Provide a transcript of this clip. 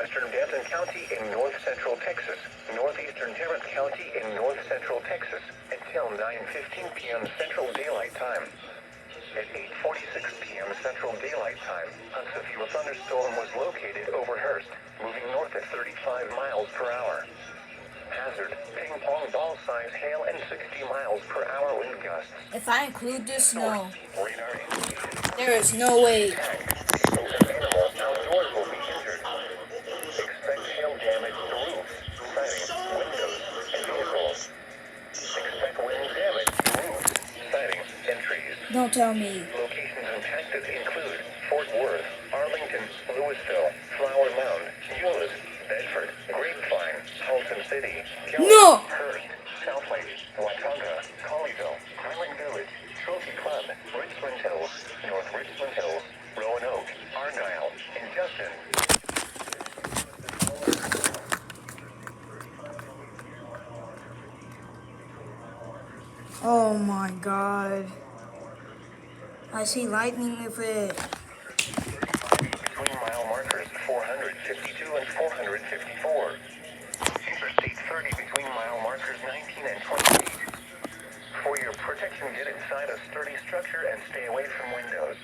Western Denton County in north-central Texas, northeastern Tarrant County in north-central Texas, until 9:15 p.m. Central Daylight Time. At 8:46 p.m. Central Daylight Time, a severe thunderstorm was located over Hearst, moving north at 35 miles per hour. Hazard, ping-pong ball-size hail and 60 miles per hour wind gusts. If I include this, no. Radar indicated There is no way. people and animals outdoors will be injured. Expect hail damage to roofs, siding, windows, and vehicles. Expect wind damage to roofs, sidings, and trees. Don't tell me. Locations impacted include Fort Worth, Arlington, Louisville, Flower Mound, Euless, Bedford, Grapevine, Halton City, No! Hearst, Southlake, Watauga, Colleyville, Highland Village, Trophy Club, Richmond Hills, North Richmond Hills, Roanoke, Argyle, and Justin. Oh my god. I see lightning with it. Between mile markers 452 and 454. Interstate 30 between mile markers 19 and 28. For your protection, get inside a sturdy structure and stay away from windows.